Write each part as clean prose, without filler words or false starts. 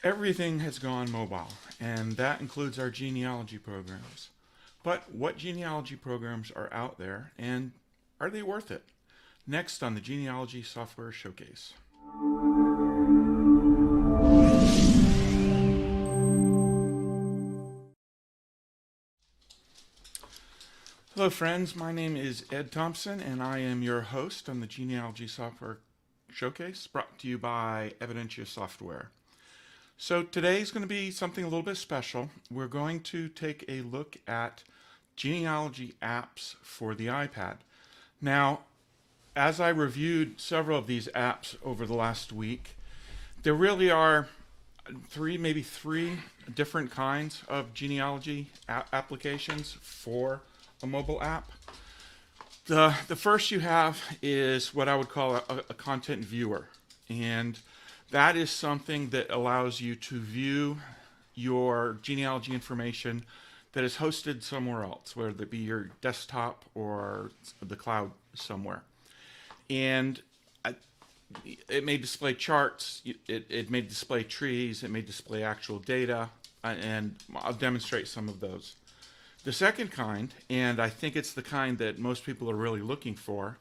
Everything has gone mobile, and that includes our genealogy programs. But what genealogy programs are out there, and are they worth it? Next on the Genealogy Software Showcase. Hello friends, my name is Ed Thompson and I am your host on the Genealogy Software Showcase, brought to you by Evidentia Software. So today is going to be something a little bit special. We're going to take a look at genealogy apps for the iPad. Now, as I reviewed several of these apps over the last week, there really are maybe three different kinds of genealogy applications for a mobile app. The first you have is what I would call a content viewer, and that is something that allows you to view your genealogy information that is hosted somewhere else, whether it be your desktop or the cloud somewhere. And it may display charts, it may display trees, it may display actual data, and I'll demonstrate some of those. The second kind, and I think it's the kind that most people are really looking for,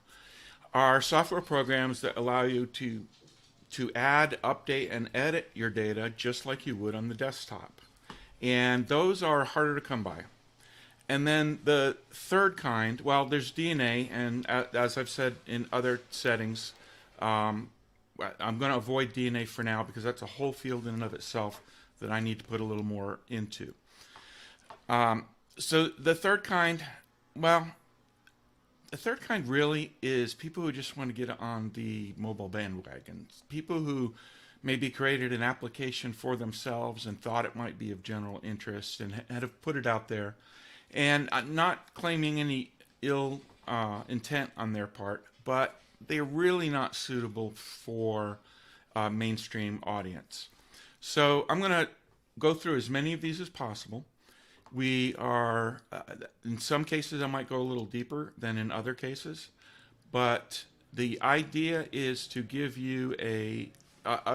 are software programs that allow you to add, update, and edit your data just like you would on the desktop. And those are harder to come by. And then the third kind, well, there's DNA, and as I've said in other settings, I'm going to avoid DNA for now because that's a whole field in and of itself that I need to put a little more into. So the third kind, well, the third kind really is people who just want to get on the mobile bandwagon. People who maybe created an application for themselves and thought it might be of general interest and have put it out there. And not claiming any ill intent on their part, but they're really not suitable for a mainstream audience. So I'm going to go through as many of these as possible. We are, in some cases I might go a little deeper than in other cases, but the idea is to give you a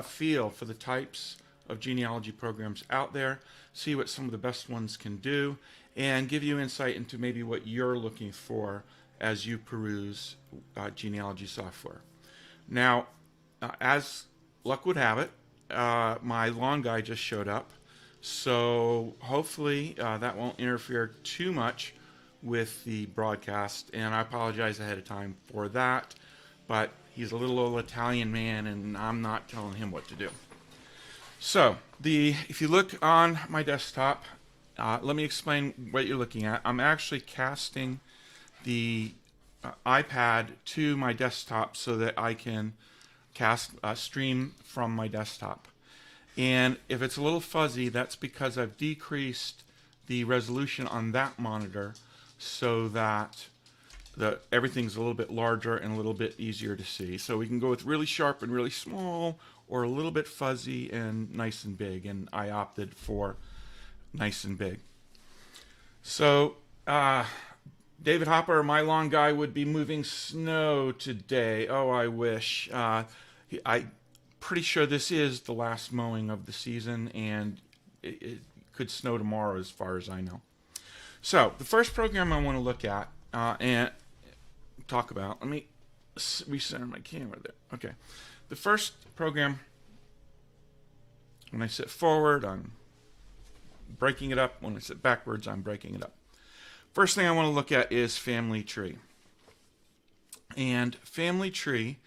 feel for the types of genealogy programs out there, see what some of the best ones can do, and give you insight into maybe what you're looking for as you peruse genealogy software. Now, as luck would have it, my lawn guy just showed up. So hopefully that won't interfere too much with the broadcast, and I apologize ahead of time for that, but he's a little old Italian man and I'm not telling him what to do. So if you look on my desktop, let me explain what you're looking at. I'm actually casting the iPad to my desktop so that I can stream from my desktop. And if it's a little fuzzy, that's because I've decreased the resolution on that monitor so that everything's a little bit larger and a little bit easier to see. So we can go with really sharp and really small, or a little bit fuzzy and nice and big, and I opted for nice and big. So David Hopper, my lawn guy, would be moving snow today. Oh, I wish. I'm pretty sure this is the last mowing of the season, and it could snow tomorrow as far as I know. So the first program I want to look at and talk about, let me recenter my camera there. Okay. The first program, when I sit forward, I'm breaking it up. When I sit backwards, I'm breaking it up. First thing I want to look at is FamilyTree. And FamilyTree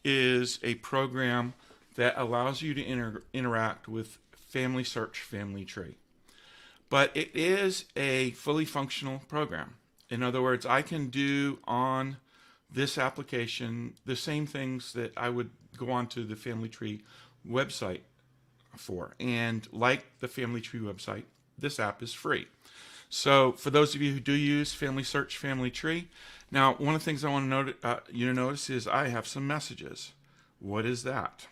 is a program that allows you to interact with FamilySearch FamilyTree. But it is a fully functional program. In other words, I can do on this application the same things that I would go onto the FamilyTree website for. And like the FamilyTree website, this app is free. So for those of you who do use FamilySearch FamilyTree, now one of the things I want you to notice is I have some messages. What is that?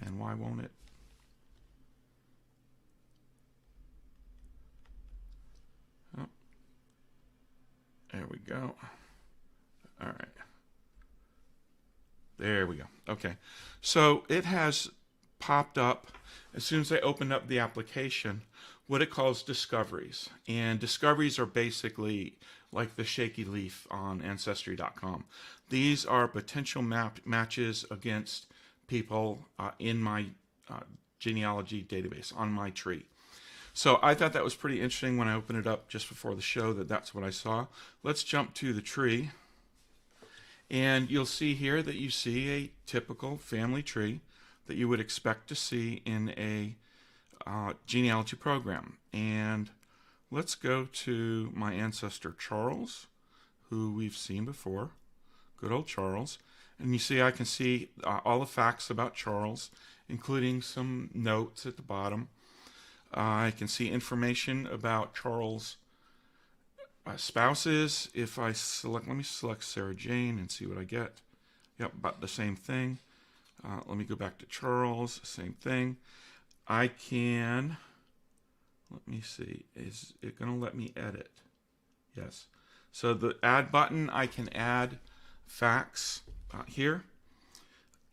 And why won't it? Oh, there we go. All right. There we go. Okay. So it has popped up as soon as I opened up the application what it calls discoveries. And discoveries are basically like the shaky leaf on Ancestry.com. These are potential matches against people in my genealogy database on my tree. So I thought that was pretty interesting when I opened it up just before the show, that's what I saw. Let's jump to the tree. And you'll see here that you see a typical family tree that you would expect to see in a genealogy program. And let's go to my ancestor Charles, who we've seen before. Good old Charles. And you see I can see all the facts about Charles, including some notes at the bottom. I can see information about Charles' spouses. If I select, let me select Sarah Jane and see what I get. Yep, about the same thing. Let me go back to Charles, same thing. I can, let me see, is it going to let me edit? Yes. So the add button, I can add facts here.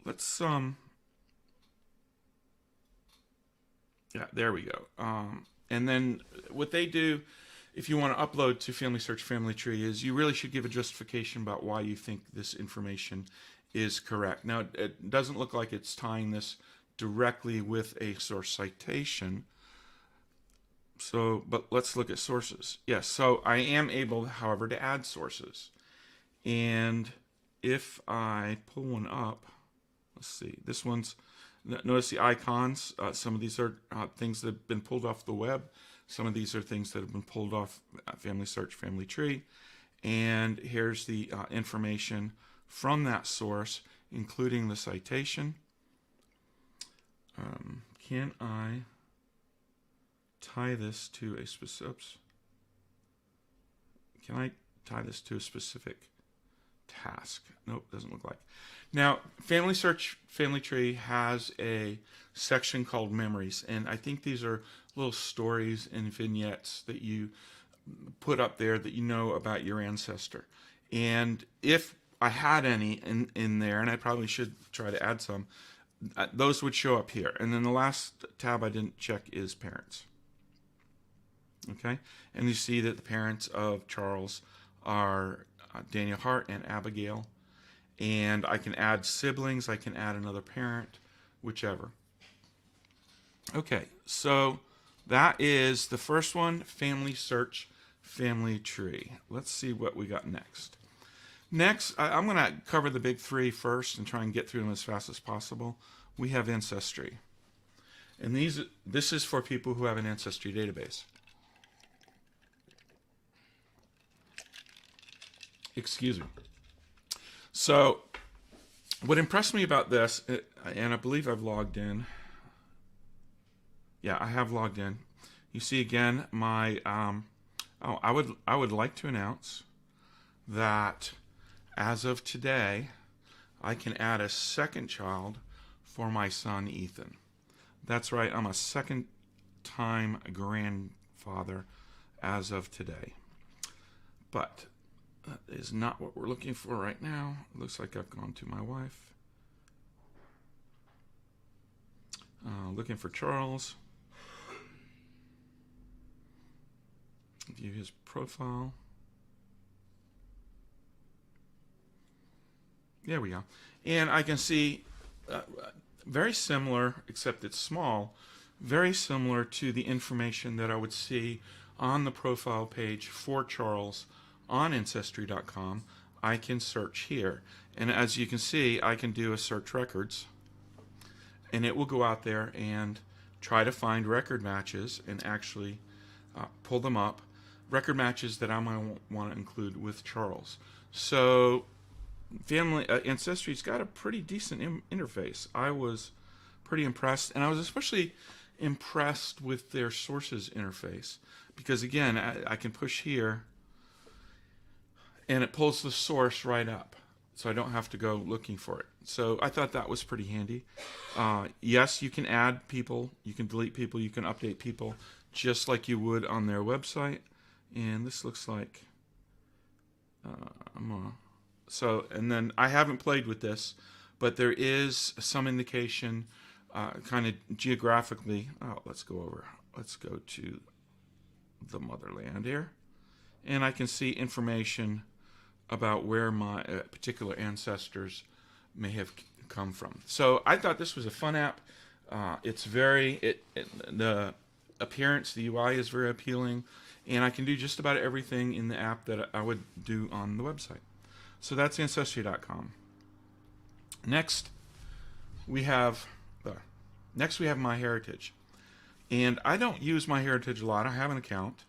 Let's, yeah, there we go. And then what they do, if you want to upload to FamilySearch Family Tree, is you really should give a justification about why you think this information is correct. Now, it doesn't look like it's tying this directly with a source citation. So, but let's look at sources. Yes, so I am able, however, to add sources. And if I pull one up, let's see, this one's, notice the icons. Some of these are things that have been pulled off the web. Some of these are things that have been pulled off FamilySearch Family Tree. And here's the information from that source, including the citation. Can I tie this to a specific? Can I tie this to a specific task? Nope, doesn't look like. Now, FamilySearch Family Tree has a section called Memories, and I think these are little stories and vignettes that you put up there that you know about your ancestor. And if I had any in there, and I probably should try to add some, those would show up here. And then the last tab I didn't check is Parents. Okay, and you see that the parents of Charles are Daniel Hart and Abigail. And I can add siblings, I can add another parent, whichever. Okay, so that is the first one, FamilySearch Family Tree. Let's see what we got next. Next, I'm going to cover the big three first and try and get through them as fast as possible. We have Ancestry. And this is for people who have an Ancestry database. Excuse me. So, what impressed me about this, and I believe I've logged in. Yeah, I have logged in. You see again my. I would like to announce that as of today, I can add a second child for my son Ethan. That's right. I'm a second-time grandfather as of today. But that is not what we're looking for right now. It looks like I've gone to my wife. Looking for Charles. View his profile. There we go. And I can see very similar, except it's small, very similar to the information that I would see on the profile page for Charles on Ancestry.com. I can search here. And as you can see, I can do a search records. And it will go out there and try to find record matches and actually pull them up. Record matches that I might want to include with Charles. So Ancestry's got a pretty decent interface. I was pretty impressed, and I was especially impressed with their sources interface because again, I can push here and it pulls the source right up, so I don't have to go looking for it. So I thought that was pretty handy. Yes, you can add people, you can delete people, you can update people just like you would on their website. And this looks like so, and then I haven't played with this, but there is some indication kind of geographically. Let's go to the motherland here, and I can see information about where my particular ancestors may have come from. So I thought this was a fun app. It's the appearance, the UI is very appealing, and I can do just about everything in the app that I would do on the website. So that's Ancestry.com. Next, we have MyHeritage. And I don't use MyHeritage a lot. I have an account.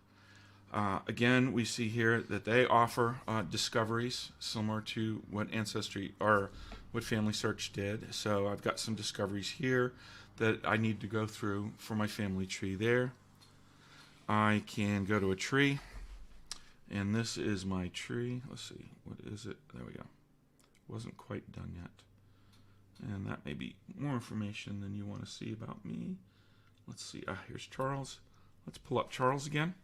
Again, we see here that they offer discoveries similar to what Ancestry or what FamilySearch did. So I've got some discoveries here that I need to go through for my family tree there. I can go to a tree, and this is my tree. Let's see, what is it? There we go. Wasn't quite done yet. And that may be more information than you want to see about me. Let's see. Here's Charles. Let's pull up Charles again.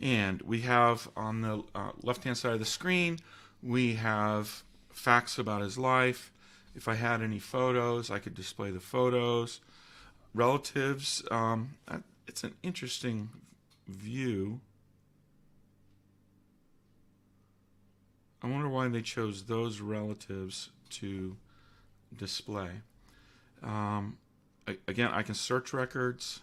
And we have on the left-hand side of the screen, we have facts about his life. If I had any photos, I could display the photos. Relatives, it's an interesting view. I wonder why they chose those relatives to display. Again, I can search records,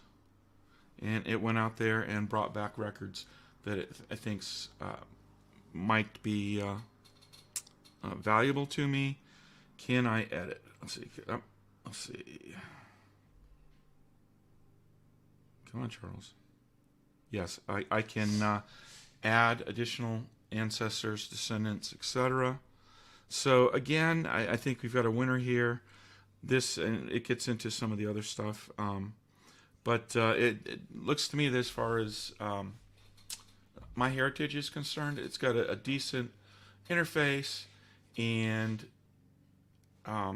and it went out there and brought back records that I think might be valuable to me. Can I edit? Let's see. Let's see. Come on, Charles. Yes, I can add additional ancestors, descendants, etc. So again, I think we've got a winner here. This, and it gets into some of the other stuff, but it looks to me that as far as MyHeritage is concerned, it's got a decent interface, and I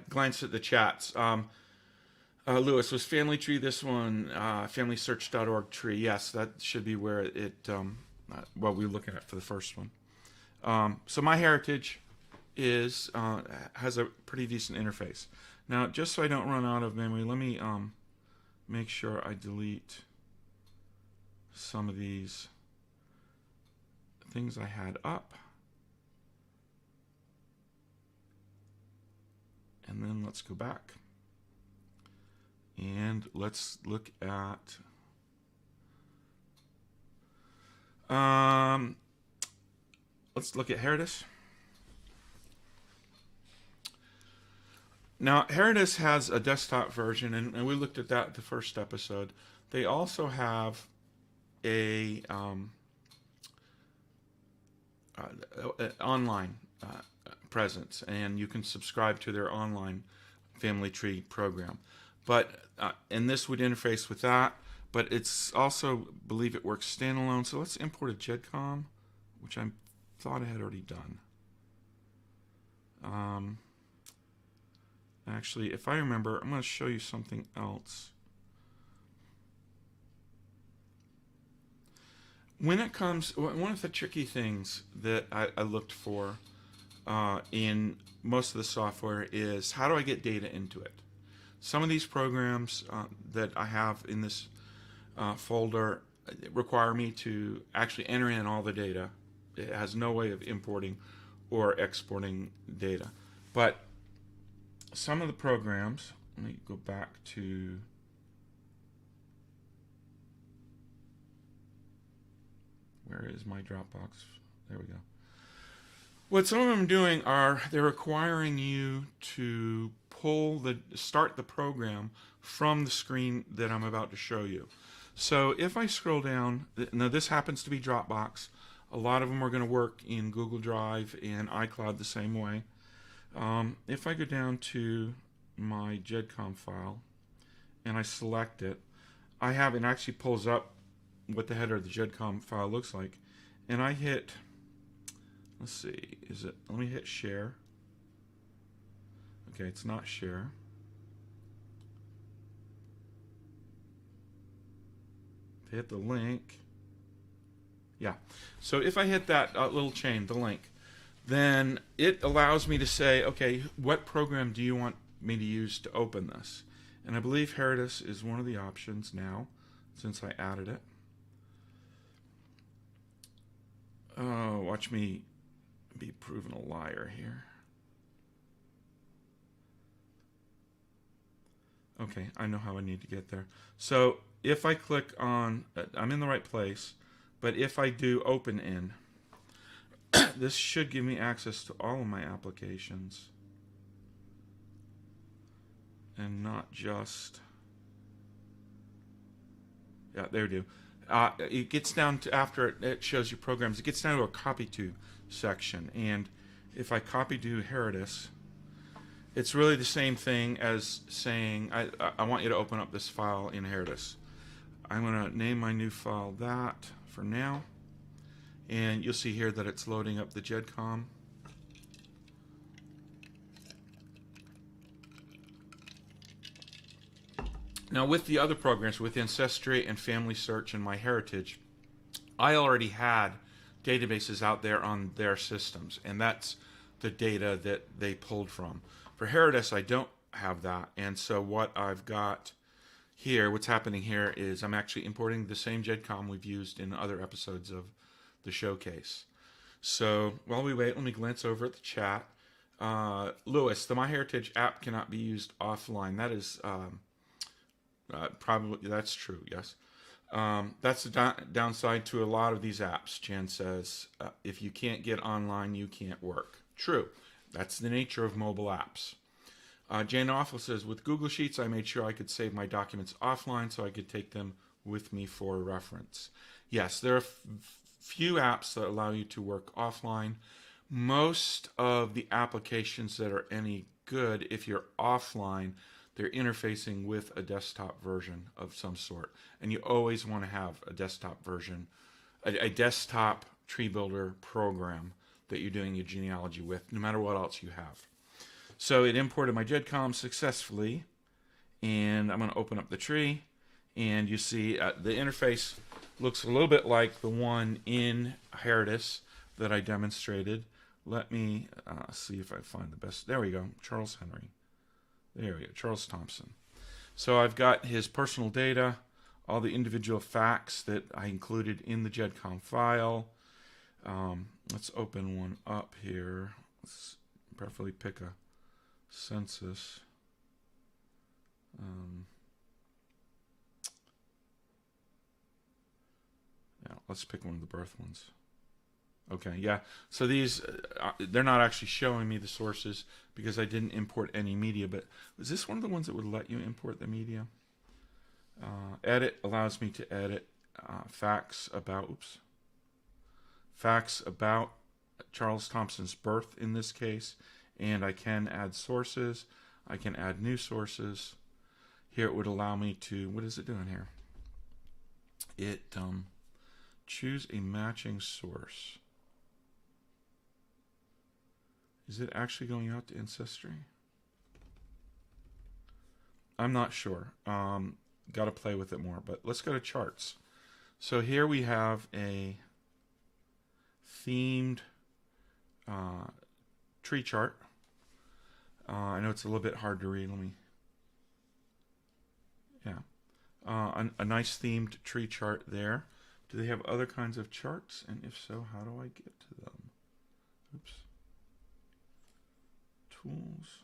glanced at the chats. Lewis, was Family Tree this one? FamilySearch.org tree. Yes, that should be where it. What we were looking at for the first one. So MyHeritage has a pretty decent interface. Now, just so I don't run out of memory, let me make sure I delete some of these things I had up. And then let's go back. And let's look at Heredis. Now, Heredis has a desktop version, and we looked at that the first episode. They also have a online presence, and you can subscribe to their online family tree program. But and this would interface with that, but it's also, believe it works standalone. So let's import a GEDCOM, which I thought I had already done. Actually, if I remember, I'm going to show you something else. When it comes, one of the tricky things that I looked for in most of the software is, how do I get data into it? Some of these programs that I have in this folder require me to actually enter in all the data. It has no way of importing or exporting data. But some of the programs, let me go back to where is my Dropbox? There we go. What some of them doing are they're requiring you to start the program from the screen that I'm about to show you. So if I scroll down, now this happens to be Dropbox. A lot of them are going to work in Google Drive and iCloud the same way. If I go down to my GEDCOM file and I select it, I have it actually pulls up what the header of the GEDCOM file looks like, and I hit, let's see, let me hit share. Okay, it's not share. If I hit the link, yeah. So if I hit that little chain, the link, then it allows me to say, okay, what program do you want me to use to open this? And I believe Heredis is one of the options now, since I added it. Oh, watch me be proven a liar here. Okay, I know how I need to get there. So if I click on, I'm in the right place, but if I do open in, this should give me access to all of my applications and not just, yeah, there we do. It gets down to, after it shows you programs, it gets down to a copy to section. And if I copy to Heredis, it's really the same thing as saying, I want you to open up this file in Heredis. I'm going to name my new file that for now. And you'll see here that it's loading up the GEDCOM. Now with the other programs, with Ancestry and FamilySearch and MyHeritage, I already had databases out there on their systems, and that's the data that they pulled from. For Heredis, I don't have that, and so what I've got here, what's happening here is I'm actually importing the same GEDCOM we've used in other episodes of the showcase. So while we wait, let me glance over at the chat. Lewis, the MyHeritage app cannot be used offline. That is probably, that's true, yes. That's the downside to a lot of these apps. Jan says, if you can't get online, you can't work. True. That's the nature of mobile apps. Jane Awful says, with Google Sheets, I made sure I could save my documents offline so I could take them with me for reference. Yes, there are few apps that allow you to work offline. Most of the applications that are any good, if you're offline, they're interfacing with a desktop version of some sort. And you always want to have a desktop version, a desktop tree builder program that you're doing your genealogy with, no matter what else you have. So it imported my GEDCOM successfully, and I'm going to open up the tree, and you see the interface looks a little bit like the one in Heredis that I demonstrated. Let me see if I find the best. There we go, Charles Henry. There we go, Charles Thompson. So I've got his personal data, all the individual facts that I included in the GEDCOM file. Let's open one up here. Let's preferably pick a census. Yeah, let's pick one of the birth ones. Okay, yeah. So these, they're not actually showing me the sources because I didn't import any media, but was this one of the ones that would let you import the media? Edit allows me to edit facts about, facts about Charles Thompson's birth in this case, and I can add sources. I can add new sources. Here it would allow me to, what is it doing here? It, choose a matching source. Is it actually going out to Ancestry? I'm not sure. Got to play with it more, but let's go to charts. So here we have a themed tree chart. I know it's a little bit hard to read. Let me, yeah. A nice themed tree chart there. Do they have other kinds of charts? And if so, how do I get to them? Oops. Tools.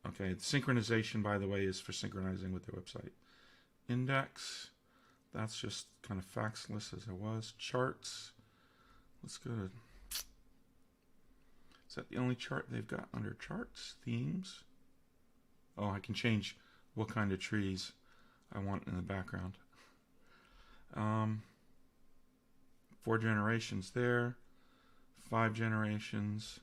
Okay, the synchronization, by the way, is for synchronizing with their website. Index, that's just kind of facts list as it was. Charts, let's go to, is that the only chart they've got under charts? Themes. Oh, I can change what kind of trees I want in the background. 4 generations there, 5 generations,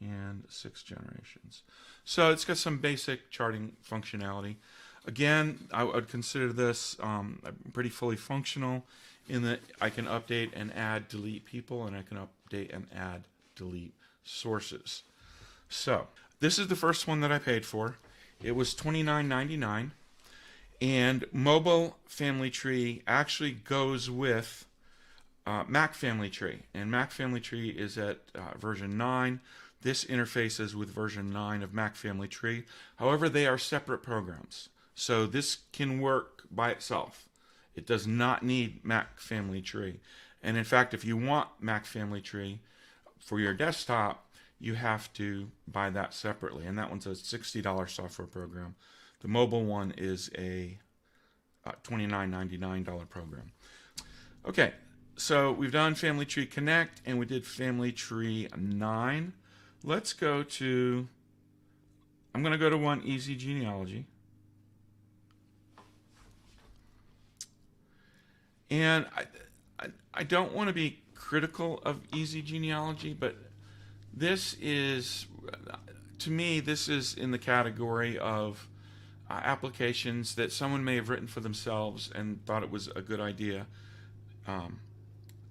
and 6 generations. So it's got some basic charting functionality. Again, I would consider this pretty fully functional in that I can update and add, delete people, and I can update and add, delete sources. So this is the first one that I paid for. It was $29.99. And mobile family tree actually goes with Mac Family Tree. And Mac Family Tree is at version 9. This interfaces with version 9 of Mac Family Tree. However, they are separate programs. So this can work by itself. It does not need Mac Family Tree. And in fact, if you want Mac Family Tree for your desktop, you have to buy that separately. And that one's a $60 software program. The mobile one is a $29.99 program. Okay, so we've done Family Tree Connect and we did Family Tree 9. Let's go to, I'm going to go to one EZGenealogy. And I don't want to be critical of EZGenealogy, but this is, to me, this is in the category of applications that someone may have written for themselves and thought it was a good idea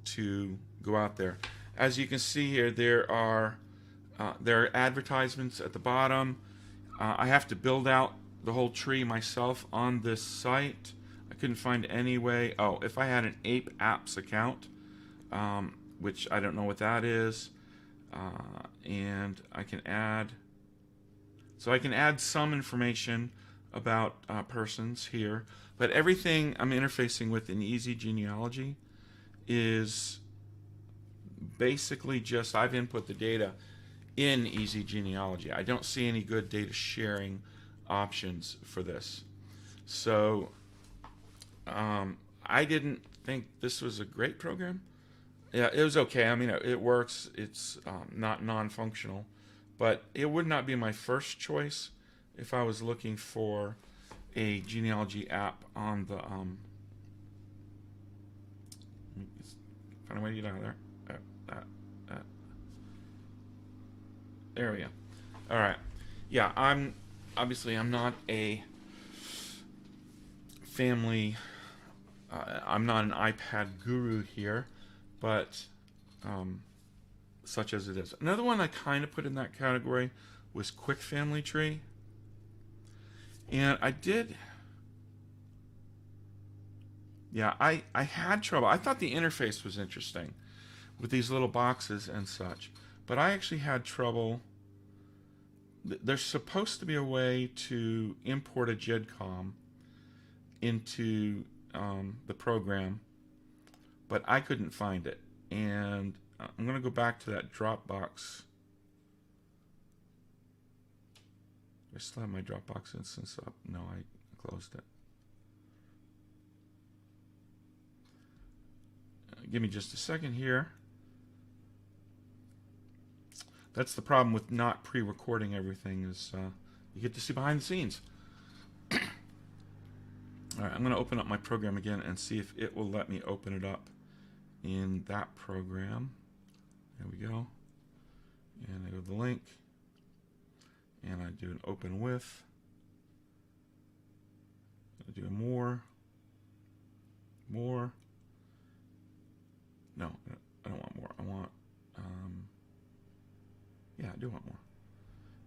to go out there. As you can see here, there are advertisements at the bottom. I have to build out the whole tree myself on this site. I couldn't find any way. Oh, if I had an Ape Apps account, which I don't know what that is, and I can add. So I can add some information about persons here, but everything I'm interfacing with in EZGenealogy is basically just I've input the data in EZGenealogy. I don't see any good data sharing options for this. So I didn't think this was a great program. Yeah, it was okay. I mean, it works. It's not non-functional, but it would not be my first choice if I was looking for a genealogy app on the find a way to get out of there. There we go. All right. Yeah, I'm not a family. I'm not an iPad guru here, but such as it is. Another one I kind of put in that category was Quick Family Tree. And I did, yeah, I had trouble. I thought the interface was interesting with these little boxes and such, but I actually had trouble. There's supposed to be a way to import a GEDCOM into the program, but I couldn't find it. And I'm going to go back to that Dropbox. I still have my Dropbox instance up. No, I closed it. Give me just a second here. That's the problem with not pre-recording everything, is you get to see behind the scenes. All right, I'm going to open up my program again and see if it will let me open it up in that program. There we go. And I go to the link. And I do an open with. I do more. More. No, I don't want more. I want, yeah, I do want more.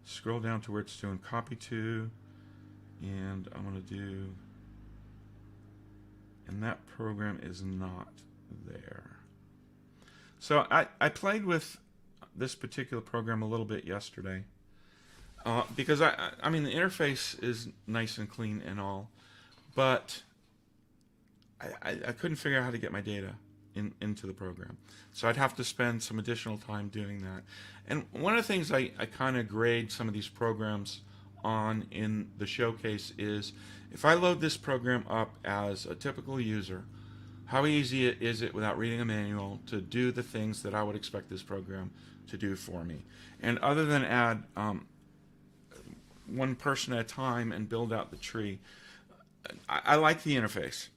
Scroll down to where it's doing copy to, and I'm going to do, and that program is not there. So I played with this particular program a little bit yesterday. Because I mean, the interface is nice and clean and all, but I couldn't figure out how to get my data into the program. So I'd have to spend some additional time doing that. And one of the things I kind of grade some of these programs on in the showcase is, if I load this program up as a typical user, how easy is it without reading a manual to do the things that I would expect this program to do for me? And other than add one person at a time and build out the tree, I like the interface.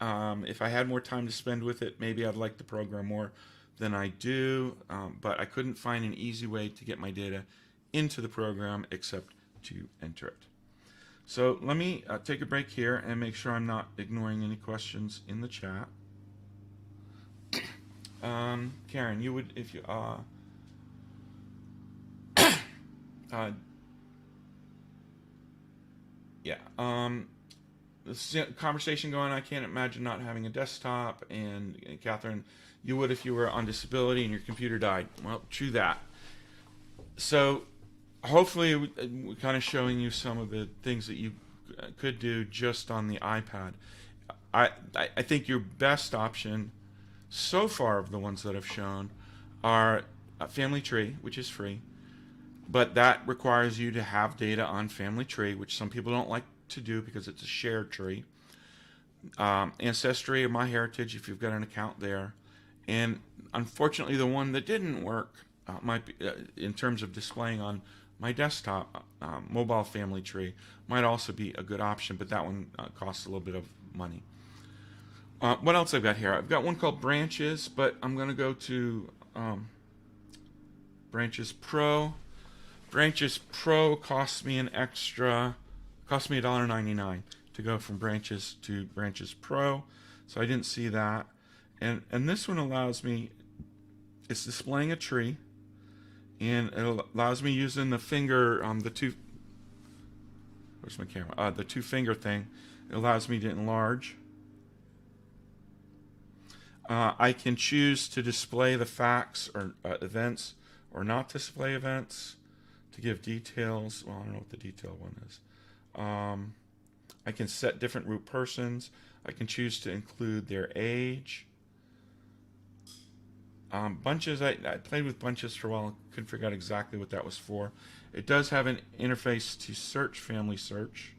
If I had more time to spend with it, maybe I'd like the program more than I do, but I couldn't find an easy way to get my data into the program except to enter it. So let me take a break here and make sure I'm not ignoring any questions in the chat. Karen, you would, if you yeah, conversation going, I can't imagine not having a desktop. And Catherine, you would if you were on disability and your computer died. Well, true that. So hopefully we're kind of showing you some of the things that you could do just on the iPad. I think your best option so far of the ones that I've shown are Family Tree, which is free, but that requires you to have data on Family Tree, which some people don't like to do because it's a shared tree. Ancestry or MyHeritage, if you've got an account there. And unfortunately, the one that didn't work might be, in terms of displaying on my desktop, mobile Family Tree might also be a good option, but that one costs a little bit of money. What else I've got here? I've got one called Branches, but I'm going to go to Branches Pro. Branches Pro costs me $1.99 to go from Branches to Branches Pro, so I didn't see that. And this one allows me, it's displaying a tree, and it allows me using the finger, where's my camera? The two finger thing. It allows me to enlarge. I can choose to display the facts or events, or not display events, to give details. Well, I don't know what the detail one is. I can set different root persons. I can choose to include their age. Bunches, I played with bunches for a while, couldn't figure out exactly what that was for. It does have an interface to search FamilySearch,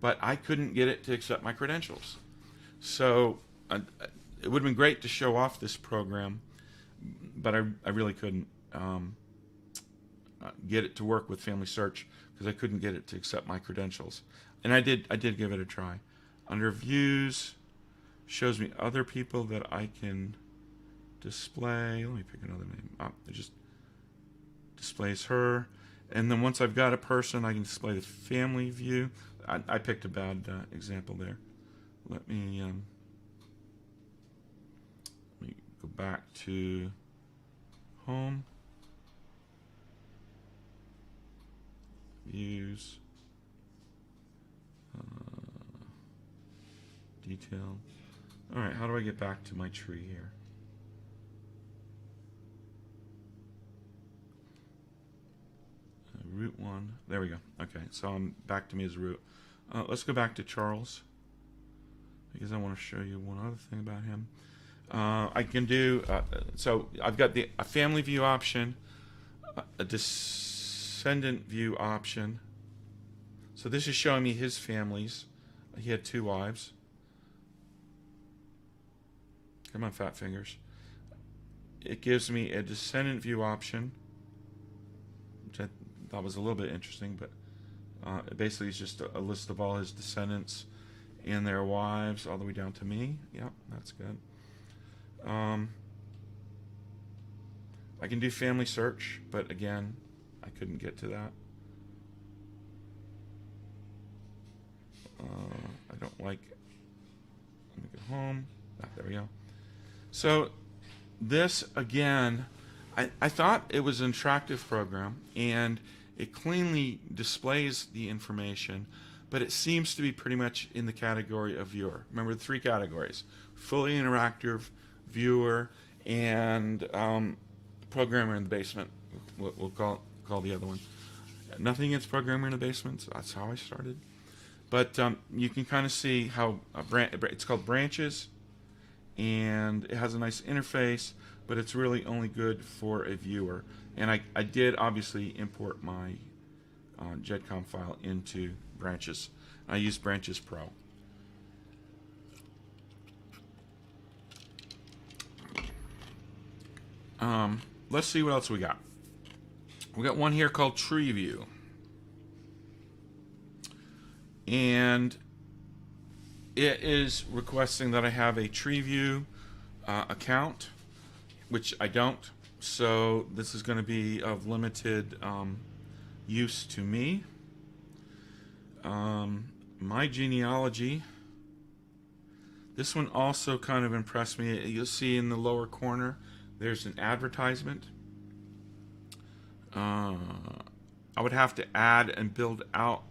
but I couldn't get it to accept my credentials. So it would have been great to show off this program, but I really couldn't get it to work with FamilySearch because I couldn't get it to accept my credentials. And I did give it a try. Under Views, shows me other people that I can display. Let me pick another name. It just displays her. And then once I've got a person, I can display the family view. I picked a bad example there. Let me go back to Home, Views, Detail. All right, how do I get back to my tree here? Root 1. There we go. Okay, so I'm back to me as root. Let's go back to Charles, because I want to show you one other thing about him. I can do, so I've got a family view option, a descendant view option. So this is showing me his families. He had 2 wives. Come on, fat fingers. It gives me a descendant view option, which I thought was a little bit interesting, but basically it's just a list of all his descendants and their wives all the way down to me. Yep, that's good. I can do FamilySearch, but again, I couldn't get to that. I don't like, let me go home. There we go. So this, again, I thought it was an interactive program, and it cleanly displays the information, but it seems to be pretty much in the category of viewer. Remember the 3 categories: fully interactive, viewer, and programmer in the basement. We'll call the other one. Nothing against programmer in the basement. So that's how I started. But you can kind of see how it's called Branches, and it has a nice interface, but it's really only good for a viewer. And I did obviously import my GEDCOM file into Branches. I used Branches Pro. Let's see what else we got. We got one here called TreeView. And it is requesting that I have a TreeView account, which I don't. So this is going to be of limited use to me. MyGenealogy. This one also kind of impressed me. You'll see in the lower corner, there's an advertisement. I would have to add and build out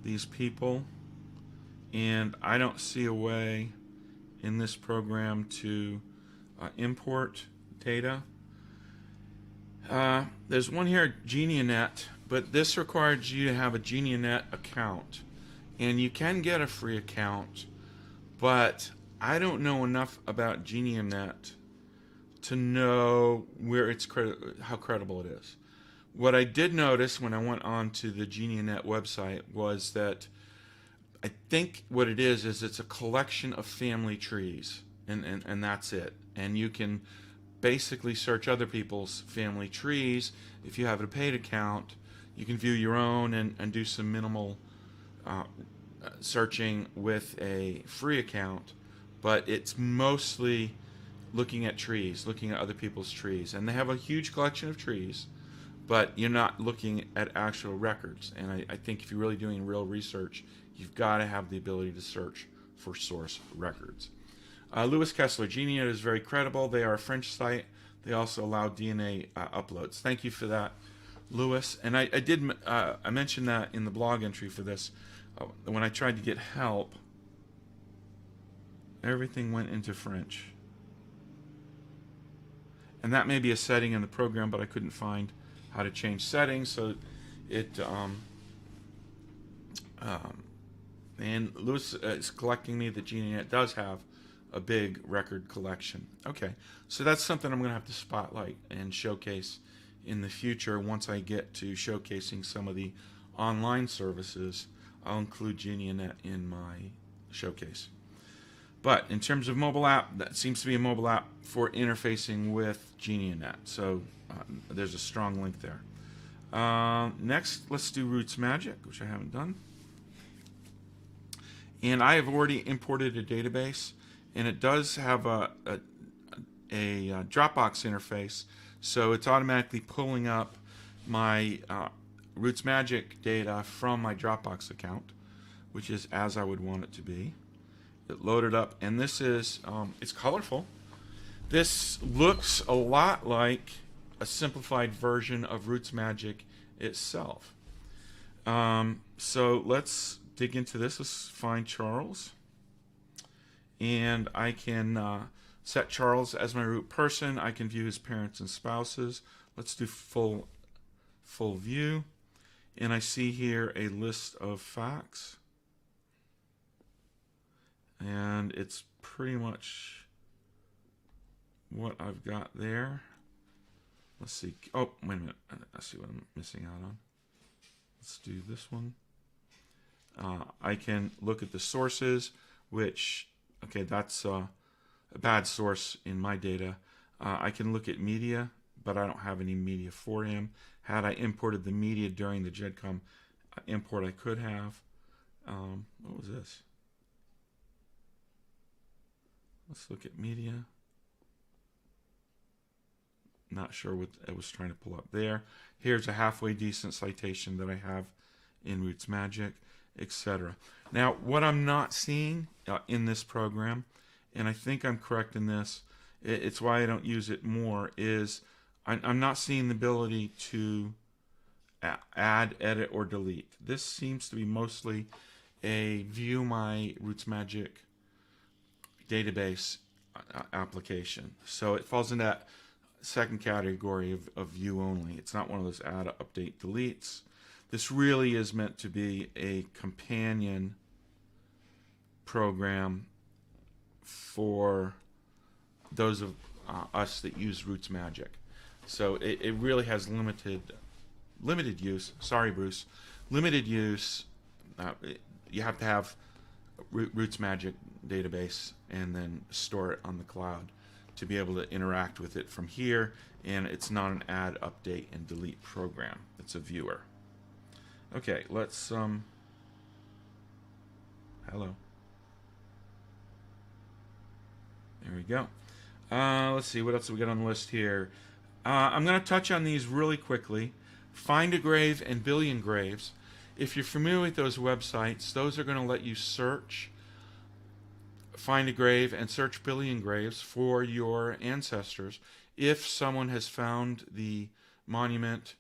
these people, and I don't see a way in this program to import data. There's one here, Geneanet, but this requires you to have a Geneanet account. And you can get a free account, but I don't know enough about Geneanet to know where it's how credible it is. What I did notice when I went on to the Geneanet website was that I think what it is it's a collection of family trees, and that's it. And you can basically search other people's family trees. If you have a paid account, you can view your own and do some minimal searching with a free account, but it's mostly looking at trees, looking at other people's trees. And they have a huge collection of trees, but you're not looking at actual records. And I think if you're really doing real research, you've got to have the ability to search for source records. Lewis Kessler, Geneanet is very credible. They are a French site. They also allow DNA uploads. Thank you for that, Lewis. And I mentioned that in the blog entry for this. When I tried to get help, everything went into French. And that may be a setting in the program, but I couldn't find how to change settings. So it, and Lewis is collecting me that Geneanet does have a big record collection. Okay, so that's something I'm going to have to spotlight and showcase in the future. Once I get to showcasing some of the online services, I'll include Geneanet in my showcase. But in terms of mobile app, that seems to be a mobile app for interfacing with Geneanet. So there's a strong link there. Next, let's do RootsMagic, which I haven't done. And I have already imported a database, and it does have a Dropbox interface, so it's automatically pulling up my RootsMagic data from my Dropbox account, which is as I would want it to be. It loaded up, and this is, it's colorful. This looks a lot like a simplified version of RootsMagic itself. So let's dig into this. Let's find Charles. And I can set Charles as my root person. I can view his parents and spouses. Let's do full view. And I see here a list of facts. And it's pretty much what I've got there. Let's see. Oh, wait a minute. I see what I'm missing out on. Let's do this one. I can look at the sources, which, okay, that's a bad source in my data. I can look at media, but I don't have any media for him. Had I imported the media during the GEDCOM import, I could have. What was this? Let's look at media. Not sure what I was trying to pull up there. Here's a halfway decent citation that I have in RootsMagic, etc. Now, what I'm not seeing in this program, and I think I'm correct in this, it's why I don't use it more, is I'm not seeing the ability to add, edit, or delete. This seems to be mostly a view my RootsMagic database application. So it falls in that second category of view only. It's not one of those add, update, deletes. This really is meant to be a companion program for those of us that use RootsMagic. So it really has limited use. Sorry, Bruce. Limited use. You have to have RootsMagic database and then store it on the cloud to be able to interact with it from here. And it's not an add, update, and delete program. It's a viewer. Okay, let's hello. There we go. Let's see, what else do we got on the list here? I'm going to touch on these really quickly. FindAGrave and BillionGraves. If you're familiar with those websites, those are going to let you search FindAGrave and search BillionGraves for your ancestors if someone has found the monument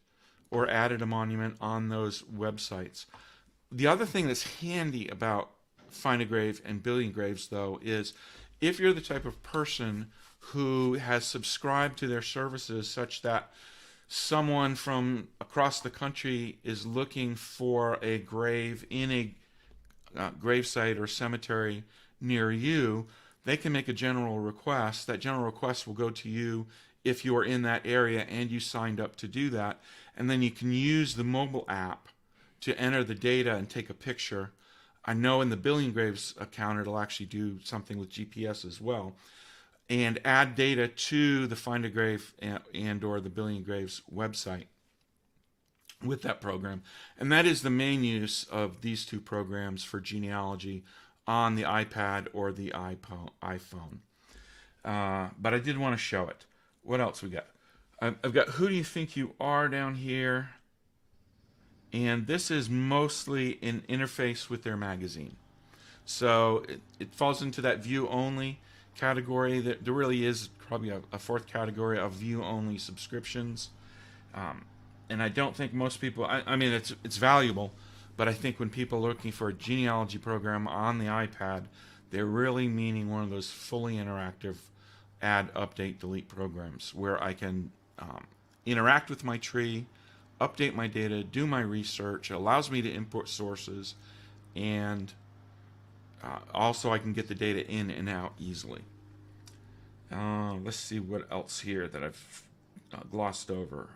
or added a monument on those websites. The other thing that's handy about FindAGrave and BillionGraves, though, is if you're the type of person who has subscribed to their services such that someone from across the country is looking for a grave in a gravesite or cemetery near you, they can make a general request. That general request will go to you if you are in that area and you signed up to do that. And then you can use the mobile app to enter the data and take a picture. I know in the BillionGraves account it'll actually do something with GPS as well, and add data to the FindAGrave and or the BillionGraves website with that program. And that is the main use of these two programs for genealogy on the iPad or the iPhone. But I did want to show it. What else we got? I've got Who Do You Think You Are down here. And this is mostly an interface with their magazine. So it falls into that view-only category. That there really is probably a fourth category of view-only subscriptions. And I don't think most people, I mean, it's valuable, but I think when people are looking for a genealogy program on the iPad, they're really meaning one of those fully interactive add, update, delete programs where I can interact with my tree, update my data, do my research. It allows me to import sources, and also I can get the data in and out easily. Let's see what else here that I've glossed over.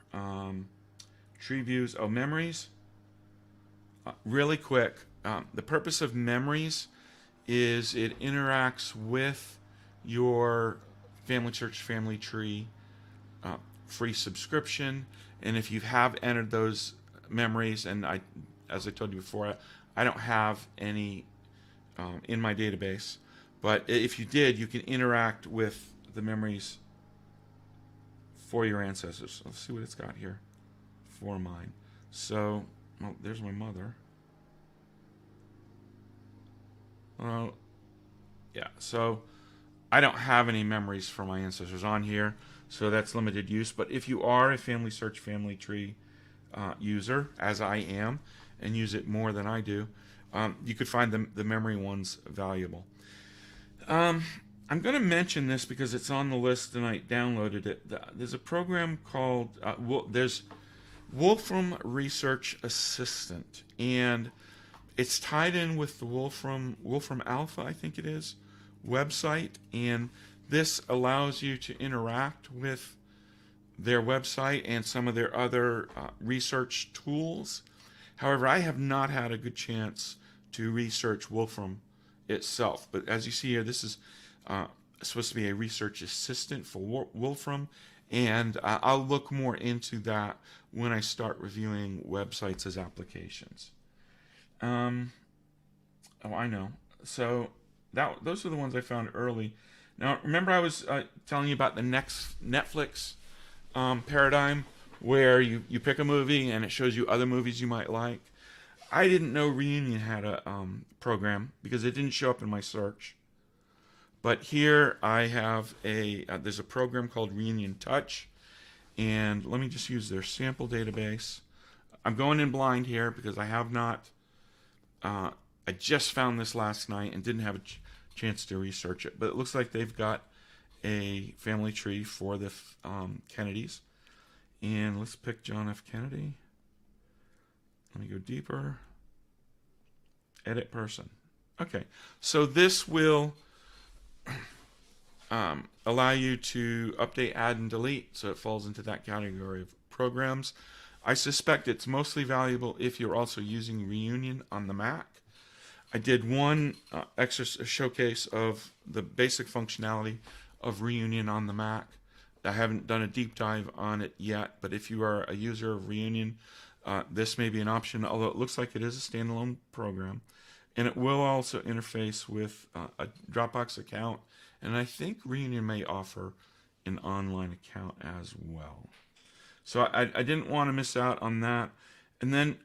TreeViews, memories. Really quick, the purpose of memories is it interacts with your FamilySearch family tree free subscription, and if you have entered those memories, and as I told you before, I don't have any in my database, but if you did, you can interact with the memories for your ancestors. Let's see what it's got here for mine. So, well, there's my mother. Yeah, so I don't have any memories for my ancestors on here, so that's limited use. But if you are a FamilySearch family tree user, as I am, and use it more than I do, you could find the memory ones valuable. I'm going to mention this because it's on the list and I downloaded it. There's a program called there's Wolfram Research Assistant, and it's tied in with the Wolfram Alpha, I think it is, website, and this allows you to interact with their website and some of their other research tools. However, I have not had a good chance to research Wolfram itself, but as you see here, this is supposed to be a research assistant for Wolfram, and I'll look more into that when I start reviewing websites as applications. Oh, I know. So those are the ones I found early. Now, remember I was telling you about the next Netflix paradigm where you pick a movie and it shows you other movies you might like? I didn't know Reunion had a program because it didn't show up in my search. But here I have there's a program called ReunionTouch, and let me just use their sample database. I'm going in blind here because I have not, I just found this last night and didn't have a chance to research it, but it looks like they've got a family tree for the Kennedys. And let's pick John F. Kennedy. Let me go deeper. Edit person. Okay, so this will allow you to update, add, and delete, so it falls into that category of programs. I suspect it's mostly valuable if you're also using Reunion on the Mac. I did one extra showcase of the basic functionality of Reunion on the Mac. I haven't done a deep dive on it yet, but if you are a user of Reunion, this may be an option, although it looks like it is a standalone program. And it will also interface with a Dropbox account, and I think Reunion may offer an online account as well. So I didn't want to miss out on that. And then,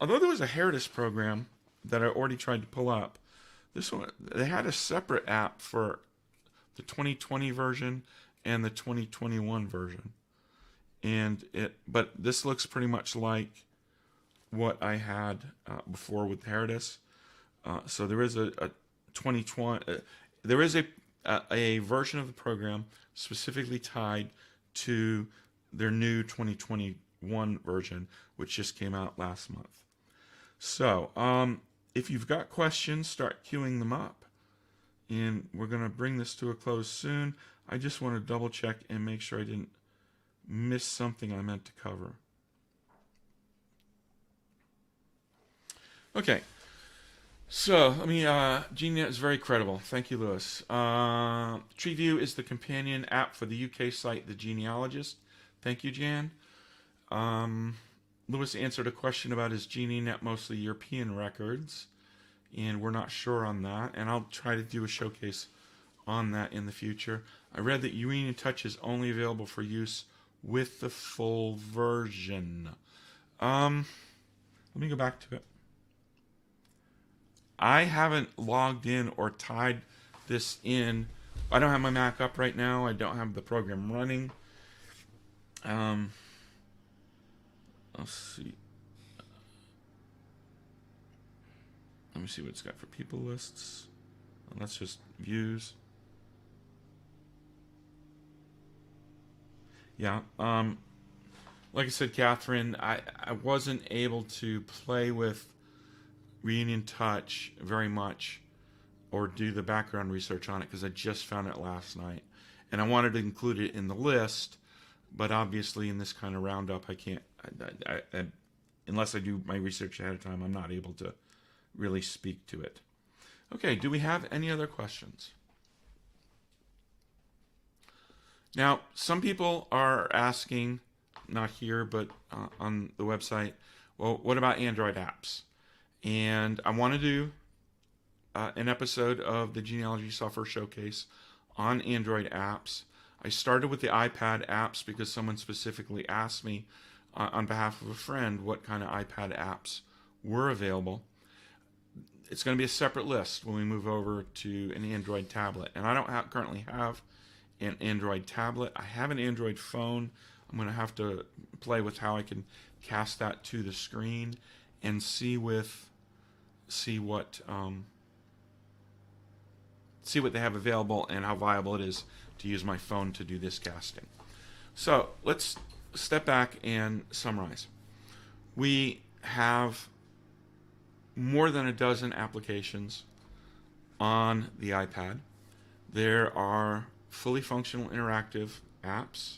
although there was a Heredis program that I already tried to pull up, this one, they had a separate app for the 2020 version and the 2021 version. But this looks pretty much like what I had before with Heredis. So there is a 2020. There is a version of the program specifically tied to their new 2021 version, which just came out last month. So if you've got questions, start queuing them up. And we're going to bring this to a close soon. I just want to double check and make sure I didn't miss something I meant to cover. Okay. So, Geneanet is very credible. Thank you, Lewis. TreeView is the companion app for the UK site, The Genealogist. Thank you, Jan. Lewis answered a question about his Geneanet mostly European records, and we're not sure on that, and I'll try to do a showcase on that in the future. I read that ReunionTouch is only available for use with the full version. Let me go back to it. I haven't logged in or tied this in. I don't have my Mac up right now. I don't have the program running. Let's see. Let me see what it's got for people lists. That's just views. Yeah. Like I said, Catherine, I wasn't able to play with ReunionTouch very much or do the background research on it because I just found it last night. And I wanted to include it in the list, but obviously in this kind of roundup, I can't, unless I do my research ahead of time, I'm not able to really speak to it. Okay, do we have any other questions? Now, some people are asking, not here, but on the website, well, what about Android apps? And I want to do an episode of the Genealogy Software Showcase on Android apps. I started with the iPad apps because someone specifically asked me on behalf of a friend what kind of iPad apps were available. It's going to be a separate list when we move over to an Android tablet. And I don't currently have an Android tablet. I have an Android phone. I'm going to have to play with how I can cast that to the screen and see what they have available and how viable it is to use my phone to do this casting. So let's step back and summarize. We have more than a dozen applications on the iPad. There are fully functional interactive apps.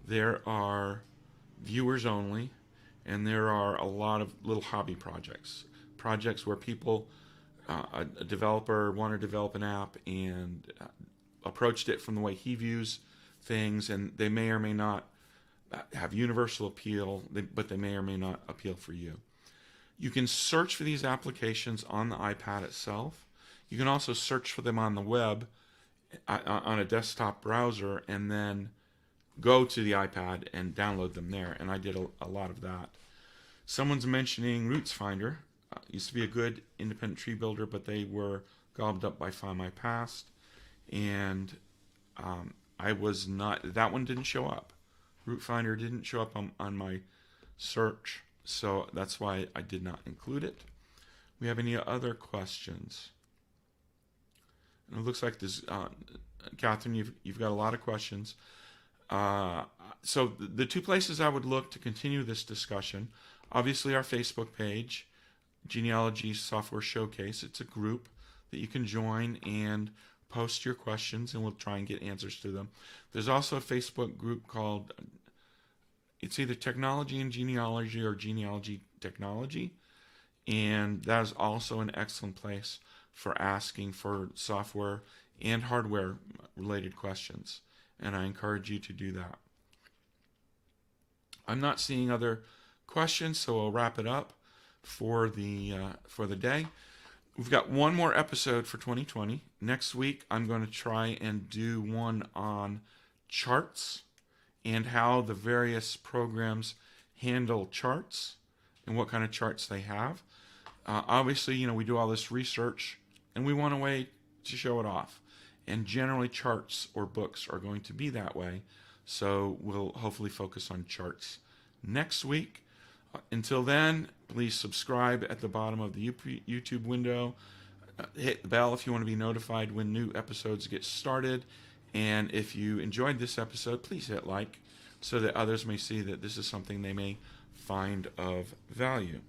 There are viewers only, and there are a lot of little hobby projects where people, a developer wanted to develop an app and approached it from the way he views things, and they may or may not have universal appeal, but they may or may not appeal for you. You can search for these applications on the iPad itself. You can also search for them on the web on a desktop browser and then go to the iPad and download them there, and I did a lot of that. Someone's mentioning RootsFinder. Used to be a good independent tree builder, but they were gobbed up by Find My Past, and I was not. That one didn't show up. RootsFinder didn't show up on my search, so that's why I did not include it. We have any other questions? And it looks like this, Catherine, you've got a lot of questions. So the two places I would look to continue this discussion, obviously our Facebook page, Genealogy Software Showcase. It's a group that you can join and post your questions, and we'll try and get answers to them. There's also a Facebook group called, it's either Technology and Genealogy or Genealogy Technology, and that is also an excellent place for asking for software and hardware related questions, and I encourage you to do that. I'm not seeing other questions, so I'll wrap it up for the day. We've got one more episode for 2020. Next week, I'm going to try and do one on charts and how the various programs handle charts and what kind of charts they have. Obviously, we do all this research and we want a way to show it off. And generally, charts or books are going to be that way. So we'll hopefully focus on charts next week. Until then, please subscribe at the bottom of the YouTube window. Hit the bell if you want to be notified when new episodes get started. And if you enjoyed this episode, please hit like so that others may see that this is something they may find of value.